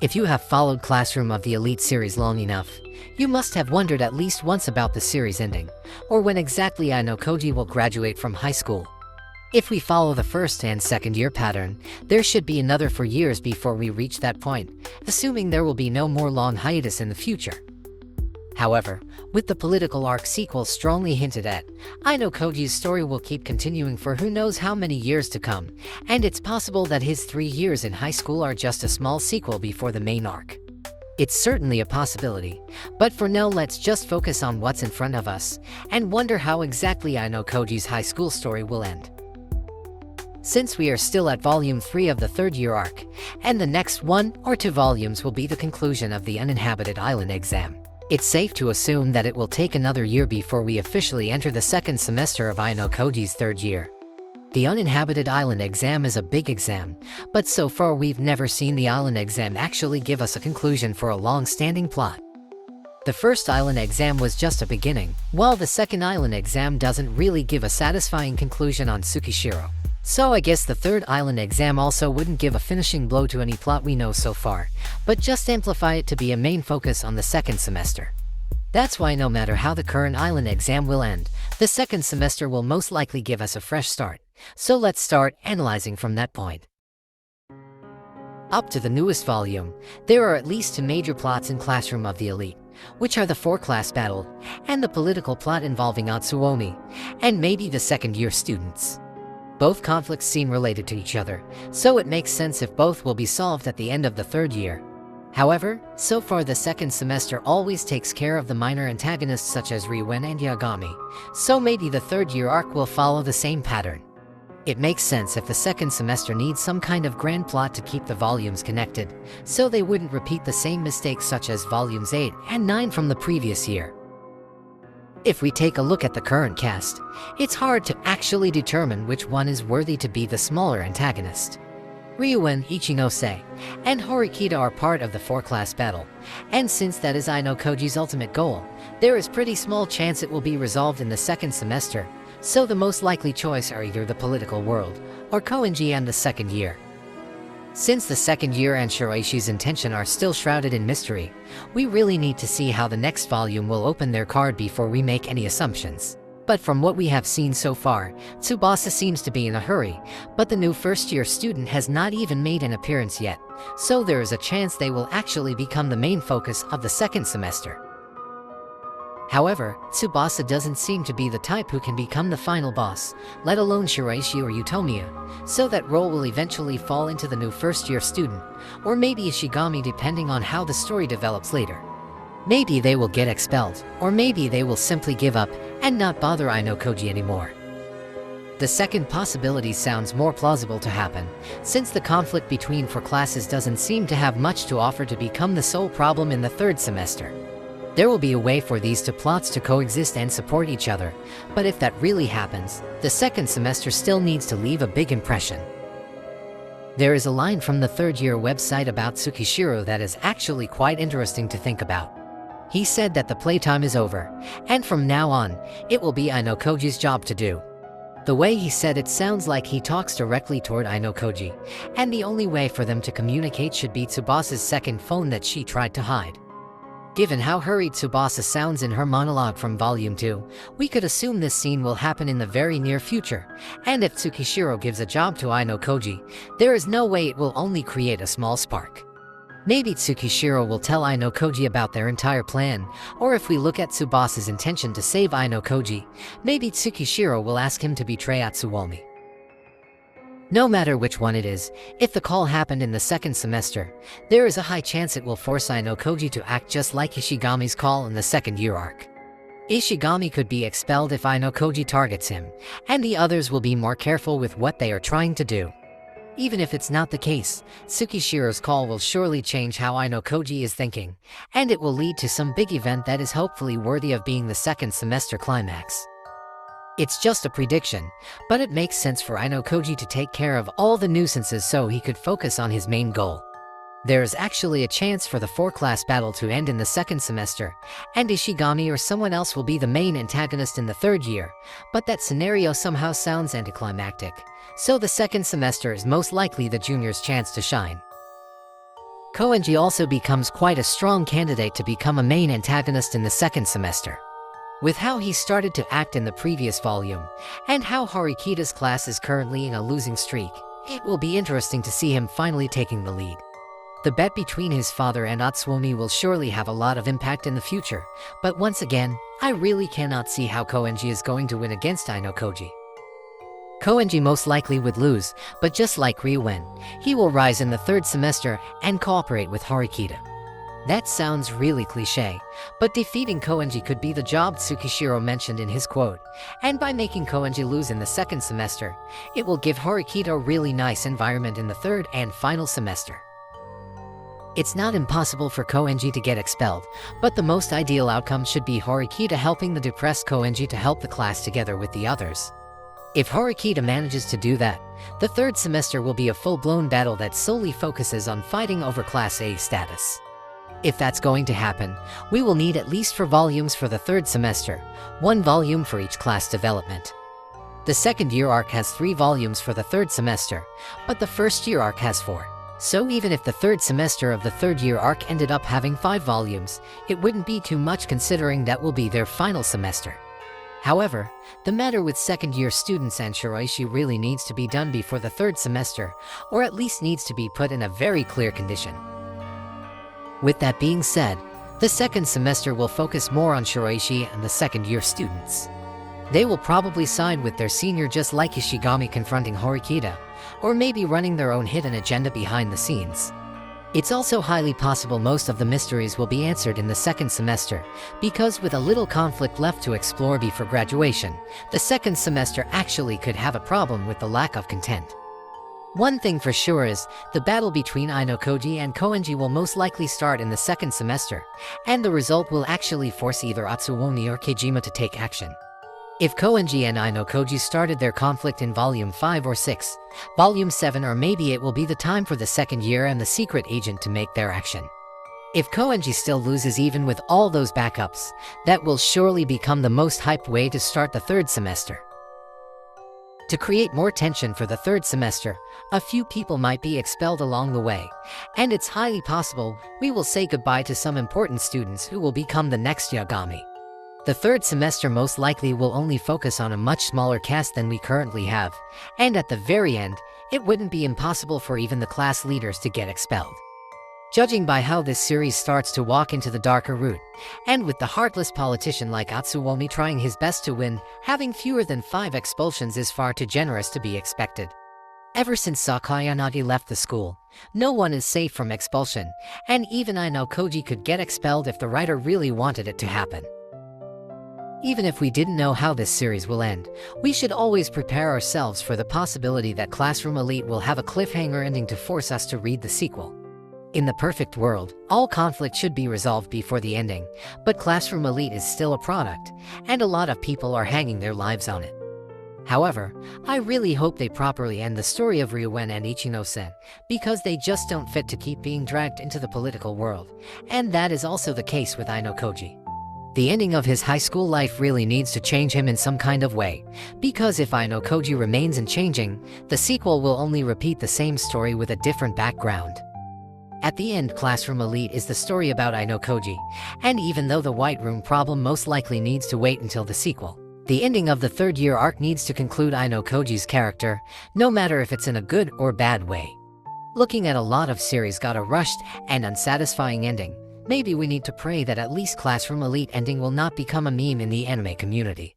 If you have followed Classroom of the Elite series long enough, you must have wondered at least once about the series ending, or when exactly Ayanokoji will graduate from high school. If we follow the first and second year pattern, there should be another 4 years before we reach that point, assuming there will be no more long hiatus in the future. However, with the political arc sequel strongly hinted at, Ayanokoji's story will keep continuing for who knows how many years to come, and it's possible that his 3 years in high school are just a small sequel before the main arc. It's certainly a possibility, but for now let's just focus on what's in front of us, and wonder how exactly Ayanokoji's high school story will end. Since we are still at volume 3 of the 3rd year arc, and the next 1 or 2 volumes will be the conclusion of the uninhabited island exam, it's safe to assume that it will take another year before we officially enter the 2nd semester of Ayanokoji's 3rd year. The uninhabited island exam is a big exam, but so far we've never seen the island exam actually give us a conclusion for a long-standing plot. The first island exam was just a beginning, while the second island exam doesn't really give a satisfying conclusion on Tsukishiro. So I guess the third island exam also wouldn't give a finishing blow to any plot we know so far, but just amplify it to be a main focus on the 2nd semester. That's why no matter how the current island exam will end, the 2nd semester will most likely give us a fresh start. So let's start analyzing from that point. Up to the newest volume, there are at least 2 major plots in Classroom of the Elite, which are the 4-class battle, and the political plot involving Atsuomi, and maybe the 2nd year students. Both conflicts seem related to each other, so it makes sense if both will be solved at the end of the 3rd year. However, so far the 2nd semester always takes care of the minor antagonists such as Ryuen and Yagami, so maybe the 3rd year arc will follow the same pattern. It makes sense if the 2nd semester needs some kind of grand plot to keep the volumes connected, so they wouldn't repeat the same mistakes such as volumes 8 and 9 from the previous year. If we take a look at the current cast, it's hard to actually determine which one is worthy to be the smaller antagonist. Ryuen, Ichinose, and Horikita are part of the 4-class battle, and since that is Ayanokoji's ultimate goal, there is pretty small chance it will be resolved in the 2nd semester, so the most likely choice are either the political world, or Koenji and the 2nd year. Since the 2nd year and Shiraishi's intention are still shrouded in mystery, we really need to see how the next volume will open their card before we make any assumptions. But from what we have seen so far, Tsubasa seems to be in a hurry, but the new first-year student has not even made an appearance yet, so there is a chance they will actually become the main focus of the 2nd semester. However, Tsubasa doesn't seem to be the type who can become the final boss, let alone Shiraishi or Utomiya, so that role will eventually fall into the new first-year student, or maybe Ishigami depending on how the story develops later. Maybe they will get expelled, or maybe they will simply give up and not bother Ayanokoji anymore. The second possibility sounds more plausible to happen, since the conflict between 4 classes doesn't seem to have much to offer to become the sole problem in the 3rd semester. There will be a way for these 2 plots to coexist and support each other, but if that really happens, the 2nd semester still needs to leave a big impression. There is a line from the 3rd year website about Tsukishiro that is actually quite interesting to think about. He said that the playtime is over, and from now on, it will be Ayanokoji's job to do. The way he said it sounds like he talks directly toward Ayanokoji, and the only way for them to communicate should be Tsubasa's second phone that she tried to hide. Given how hurried Tsubasa sounds in her monologue from Volume 2, we could assume this scene will happen in the very near future, and if Tsukishiro gives a job to Ayanokoji, there is no way it will only create a small spark. Maybe Tsukishiro will tell Ayanokoji about their entire plan, or if we look at Tsubasa's intention to save Ayanokoji, maybe Tsukishiro will ask him to betray Atsuomi. No matter which one it is, if the call happened in the 2nd semester, there is a high chance it will force Ayanokoji to act just like Ishigami's call in the 2nd year arc. Ishigami could be expelled if Ayanokoji targets him, and the others will be more careful with what they are trying to do. Even if it's not the case, Tsukishiro's call will surely change how Ayanokoji is thinking, and it will lead to some big event that is hopefully worthy of being the 2nd semester climax. It's just a prediction, but it makes sense for Ayanokoji to take care of all the nuisances so he could focus on his main goal. There is actually a chance for the 4-class battle to end in the 2nd semester, and Ishigami or someone else will be the main antagonist in the 3rd year, but that scenario somehow sounds anticlimactic, so the 2nd semester is most likely the junior's chance to shine. Koenji also becomes quite a strong candidate to become a main antagonist in the second semester. With how he started to act in the previous volume, and how Horikita's class is currently in a losing streak, it will be interesting to see him finally taking the lead. The bet between his father and Atsuomi will surely have a lot of impact in the future, but once again, I really cannot see how Koenji is going to win against Ayanokoji. Koenji most likely would lose, but just like Ryuen, he will rise in the third semester and cooperate with Horikita. That sounds really cliché, but defeating Koenji could be the job Tsukishiro mentioned in his quote, and by making Koenji lose in the second semester, it will give Horikita a really nice environment in the third and final semester. It's not impossible for Koenji to get expelled, but the most ideal outcome should be Horikita helping the depressed Koenji to help the class together with the others. If Horikita manages to do that, the third semester will be a full-blown battle that solely focuses on fighting over Class A status. If that's going to happen, we will need at least 4 volumes for the third semester, 1 volume for each class development. The second year arc has 3 volumes for the third semester, but the first year arc has 4. So even if the third semester of the third year arc ended up having 5 volumes, it wouldn't be too much considering that will be their final semester. However, the matter with second year students and Shiraishi really needs to be done before the third semester, or at least needs to be put in a very clear condition. With that being said, the second semester will focus more on Shiraishi and the second year students. They will probably side with their senior just like Ishigami confronting Horikita, or maybe running their own hidden agenda behind the scenes. It's also highly possible most of the mysteries will be answered in the second semester, because with a little conflict left to explore before graduation, the second semester actually could have a problem with the lack of content. One thing for sure is, the battle between Ayanokoji and Koenji will most likely start in the second semester, and the result will actually force either Atsuomi or Kejima to take action. If Koenji and Ayanokoji started their conflict in Volume 5 or 6, Volume 7 or maybe it will be the time for the second year and the secret agent to make their action. If Koenji still loses even with all those backups, that will surely become the most hyped way to start the third semester. To create more tension for the third semester, a few people might be expelled along the way, and it's highly possible we will say goodbye to some important students who will become the next Yagami. The third semester most likely will only focus on a much smaller cast than we currently have, and at the very end, it wouldn't be impossible for even the class leaders to get expelled. Judging by how this series starts to walk into the darker route, and with the heartless politician like Atsuomi trying his best to win, having fewer than 5 expulsions is far too generous to be expected. Ever since Sakayanagi left the school, no one is safe from expulsion, and even Ayanokoji could get expelled if the writer really wanted it to happen. Even if we didn't know how this series will end, we should always prepare ourselves for the possibility that Classroom Elite will have a cliffhanger ending to force us to read the sequel. In the perfect world, all conflict should be resolved before the ending, but Classroom Elite is still a product, and a lot of people are hanging their lives on it. However, I really hope they properly end the story of Ryuen and Ichino-sen, because they just don't fit to keep being dragged into the political world, and that is also the case with Ayanokoji. The ending of his high school life really needs to change him in some kind of way, because if Ayanokoji remains unchanging, the sequel will only repeat the same story with a different background. At the end, Classroom Elite is the story about Ayanokoji, and even though the White Room problem most likely needs to wait until the sequel, the ending of the third year arc needs to conclude Ayanokoji's character, no matter if it's in a good or bad way. Looking at a lot of series got a rushed and unsatisfying ending, maybe we need to pray that at least Classroom Elite ending will not become a meme in the anime community.